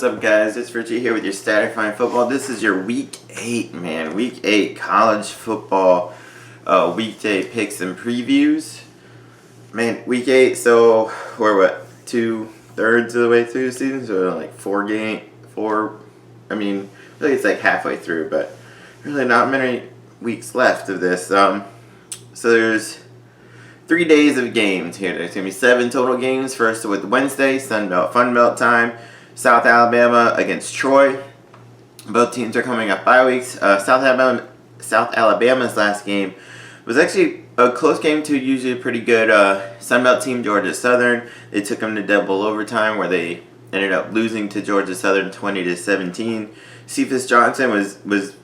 up, guys? It's Richie here with your Static Fine Football. This is your Week 8, man. Week 8 college football weekday picks and previews. Man, Week 8, so we're what, 2/3 of the way through the season? So like really it's like halfway through, but really not many weeks left of this. So there's 3 days of games here. There's going to be 7 total games. First with Wednesday, Fun Belt time. South Alabama against Troy. Both teams are coming up bye weeks. South Alabama's last game was actually a close game to usually a pretty good Sun Belt team, Georgia Southern. They took them to double overtime where they ended up losing to Georgia Southern 20-17. Cephas Johnson was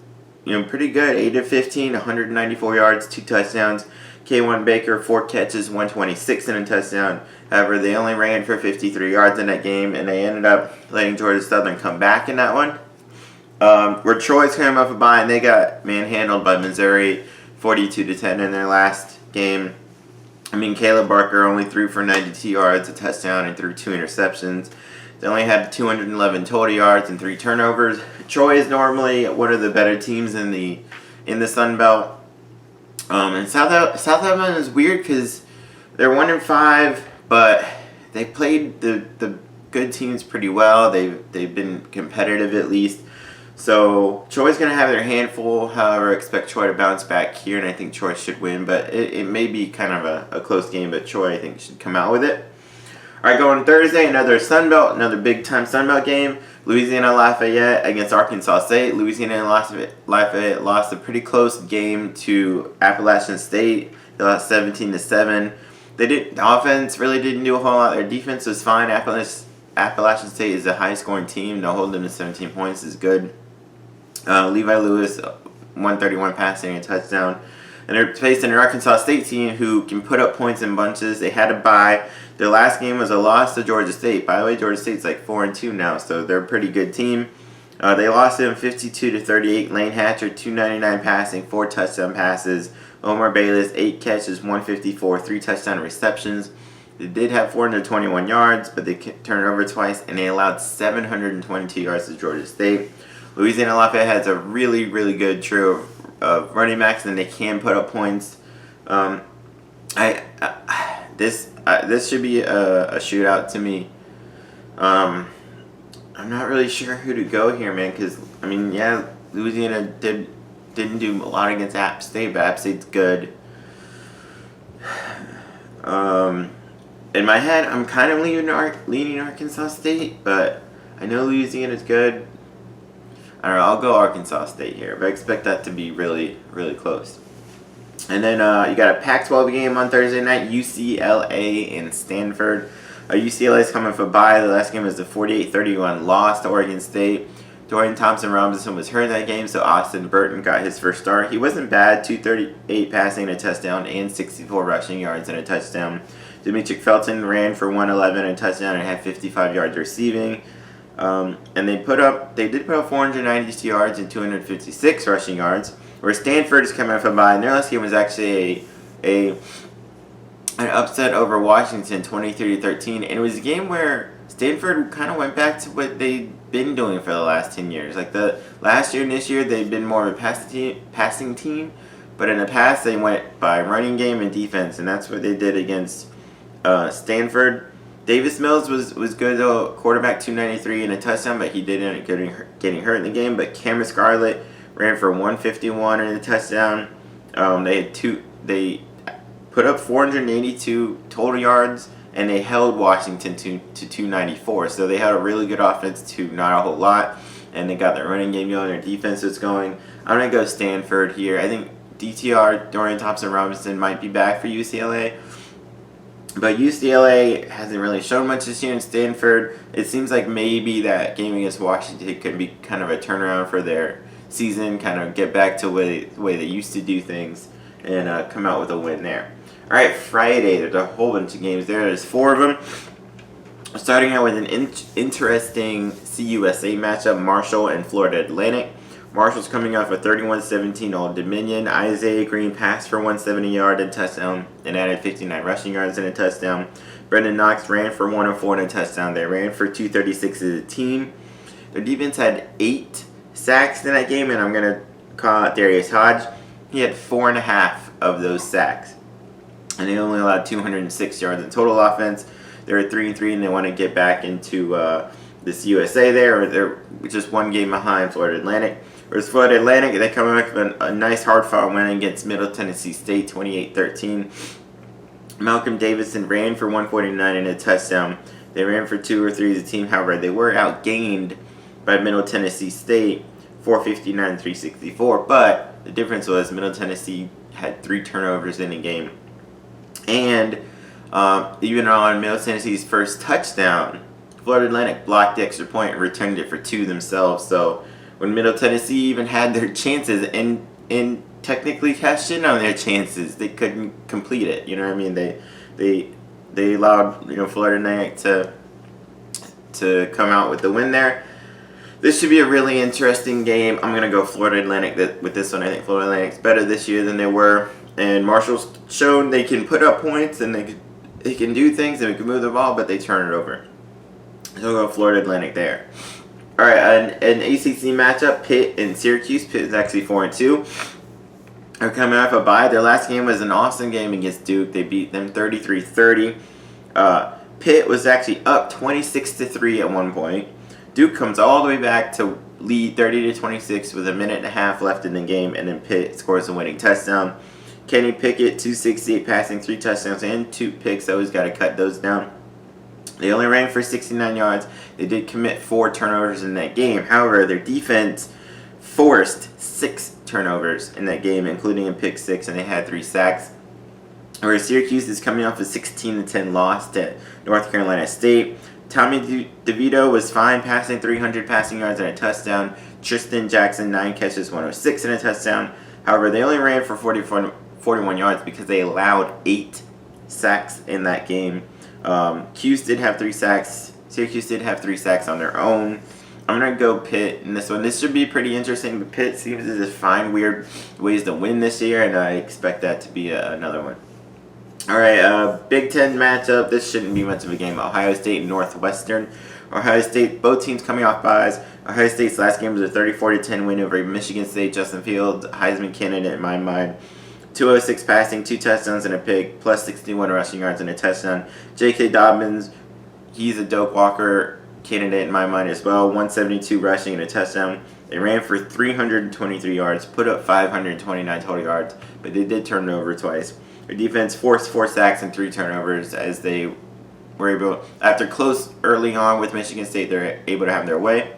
pretty good, 8 of 15, 194 yards, 2 touchdowns. K1 Baker, 4 catches, 126 and a touchdown. However, they only ran for 53 yards in that game, and they ended up letting Georgia Southern come back in that one. Where Troy's came off a bye, and they got manhandled by Missouri, 42-10 in their last game. Caleb Barker only threw for 92 yards, a touchdown, and threw 2 interceptions. They only had 211 total yards and 3 turnovers. Troy is normally one of the better teams in the Sun Belt. And South Alabama is weird because they're 1-5, but they played the good teams pretty well. They've been competitive at least. So Troy's going to have their handful. However, I expect Troy to bounce back here, and I think Troy should win. But it may be kind of a close game, but Troy I think should come out with it. All right, going Thursday, another big time Sun Belt game. Louisiana Lafayette against Arkansas State. Louisiana Lafayette lost a pretty close game to Appalachian State. They lost 17-7. The offense really didn't do a whole lot. Their defense was fine. Appalachian State is a high scoring team. To hold them to 17 points is good. Levi Lewis, 131 passing and a touchdown. And they're facing an Arkansas State team who can put up points in bunches. They had a bye. Their last game was a loss to Georgia State. By the way, Georgia State's like 4-2 now, so they're a pretty good team. They lost to them 52-38. Lane Hatcher, 299 passing, 4 touchdown passes. Omar Bayless, 8 catches, 154, 3 touchdown receptions. They did have 421 yards, but they turned over twice, and they allowed 722 yards to Georgia State. Louisiana Lafayette has a really, really good trio of running backs, and they can put up points. This should be a shootout to me. I'm not really sure who to go here, man, because Louisiana didn't do a lot against App State, but App State's good. In my head, I'm kind of leaning Arkansas State, but I know Louisiana's good. I don't know, I'll go Arkansas State here, but I expect that to be really, really close. And then you got a Pac-12 game on Thursday night, UCLA and Stanford. UCLA's coming for a bye. The last game was the 48-31 loss to Oregon State. Dorian Thompson-Robinson was hurt in that game, so Austin Burton got his first start. He wasn't bad, 238 passing and a touchdown, and 64 rushing yards and a touchdown. Demetric Felton ran for 111 and a touchdown and had 55 yards receiving. And they did put up 492 yards and 256 rushing yards. Where Stanford is coming off a bye, and their last game was actually an upset over Washington, 23-13, and it was a game where Stanford kind of went back to what they've been doing for the last 10 years. Like the last year and this year, they've been more of a passing team, but in the past they went by running game and defense, and that's what they did against Stanford. Davis Mills was good though, quarterback, 293 and a touchdown, but he did end up getting hurt in the game. But Cameron Scarlett ran for 151 and a touchdown. They put up 482 total yards, and they held Washington to 294. So they had a really good offense to not a whole lot, and they got their running game going, their defense is going. I'm going to go Stanford here. I think DTR, Dorian Thompson-Robinson, might be back for UCLA. But UCLA hasn't really shown much this year in Stanford. It seems like maybe that game against Washington could be kind of a turnaround for their season, kind of get back to the way they used to do things, and come out with a win there. All right, Friday, there's a whole bunch of games there. There's 4 of them. Starting out with an interesting CUSA matchup, Marshall and Florida Atlantic. Marshall's coming off a 31-17 Old Dominion. Isaiah Green passed for 170 yards and touchdown and added 59 rushing yards and a touchdown. Brendan Knox ran for 104 and a touchdown. They ran for 236 as a team. Their defense had 8 sacks in that game, and I'm going to call out Darius Hodge. He had 4.5 of those sacks. And they only allowed 206 yards in total offense. They were 3-3, and they want to get back into this USA there. Or they're just one game behind Florida Atlantic. Whereas Florida Atlantic, they come back with a nice hard-fought win against Middle Tennessee State, 28-13. Malcolm Davison ran for 149 and a touchdown. They ran for 2 or 3 as a team. However, they were outgained by Middle Tennessee State, 459-364. But the difference was Middle Tennessee had 3 turnovers in the game. And even on Middle Tennessee's first touchdown, Florida Atlantic blocked the extra point and returned it for 2 themselves. So when Middle Tennessee even had their chances and technically cashed in on their chances, they couldn't complete it. You know what I mean? They allowed Florida Atlantic to come out with the win there. This should be a really interesting game. I'm gonna go Florida Atlantic with this one. I think Florida Atlantic's better this year than they were, and Marshall's shown they can put up points and they can do things and they can move the ball, but they turn it over. So we'll go Florida Atlantic there. All right, an ACC matchup: Pitt and Syracuse. Pitt is actually 4-2. They're coming off a bye. Their last game was an awesome game against Duke. They beat them 33-30. Pitt was actually up 26-3 at one point. Duke comes all the way back to lead 30-26 with a minute and a half left in the game, and then Pitt scores a winning touchdown. Kenny Pickett, 268 passing, 3 touchdowns, and 2 picks. Always got to cut those down. They only ran for 69 yards. They did commit 4 turnovers in that game. However, their defense forced 6 turnovers in that game, including a pick 6, and they had 3 sacks. Whereas Syracuse is coming off a 16-10 loss to North Carolina State. Tommy DeVito was fine, passing 300 passing yards and a touchdown. Tristan Jackson, 9 catches, 106 and a touchdown. However, they only ran for 41 yards because they allowed 8 sacks in that game. Cuse did have 3 sacks. Syracuse did have 3 sacks on their own. I'm going to go Pitt in this one. This should be pretty interesting, but Pitt seems to just find weird ways to win this year, and I expect that to be another one. All right, Big Ten matchup. This shouldn't be much of a game. Ohio State and Northwestern. Ohio State, both teams coming off byes. Ohio State's last game was a 34-10 win over Michigan State. Justin Fields, Heisman candidate in my mind. 206 passing, 2 touchdowns and a pick, plus 61 rushing yards and a touchdown. J.K. Dobbins, he's a Doak Walker candidate in my mind as well. 172 rushing and a touchdown. They ran for 323 yards, put up 529 total yards, but they did turn it over twice. Their defense forced 4 sacks and 3 turnovers as they were able, after close early on with Michigan State, they're able to have their way.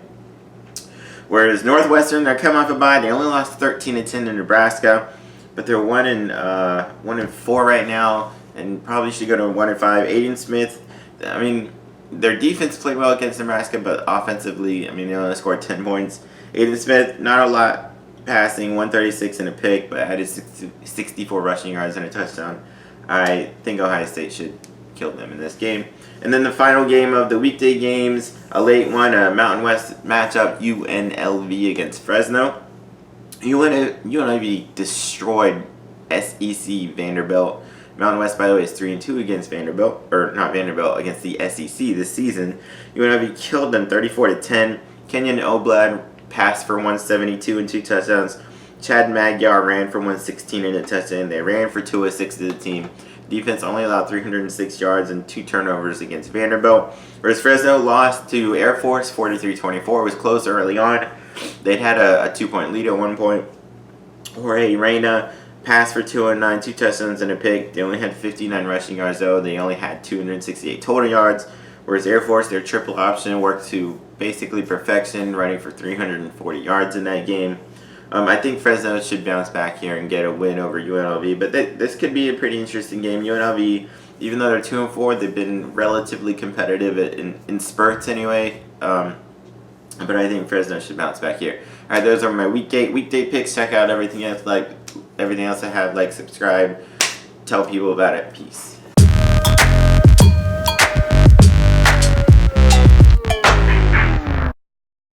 Whereas Northwestern, they're coming off a bye. They only lost 13-10 to Nebraska, but they're 1-4 right now, and probably should go to 1-5. Aiden Smith, I mean, their defense played well against Nebraska, but offensively, I mean, they only scored 10 points. Aiden Smith, not a lot passing, 136 and a pick, but added 64 rushing yards and a touchdown. I think Ohio State should kill them in this game. And then the final game of the weekday games, a late one, a Mountain West matchup, UNLV against Fresno. UNLV destroyed SEC Vanderbilt. Mountain West, by the way, is 3-2 against Vanderbilt, or not Vanderbilt, against the SEC this season. UNLV killed them 34-10. Kenyon Oblad passed for 172 and 2 touchdowns. Chad Magyar ran for 116 and a touchdown. They ran for 206 to the team. Defense only allowed 306 yards and 2 turnovers against Vanderbilt. Whereas Fresno lost to Air Force 43-24. It was close early on. They'd had a 2-point lead at one point. Jorge Reyna passed for 209, 2 touchdowns and a pick. They only had 59 rushing yards though. They only had 268 total yards. Whereas Air Force, their triple option worked to basically perfection, running for 340 yards in that game. I think Fresno should bounce back here and get a win over UNLV. But this could be a pretty interesting game. UNLV, even though they're 2-4, they've been relatively competitive in spurts anyway. But I think Fresno should bounce back here. All right, those are my weekday picks. Check out everything else I have. Like, subscribe, tell people about it. Peace.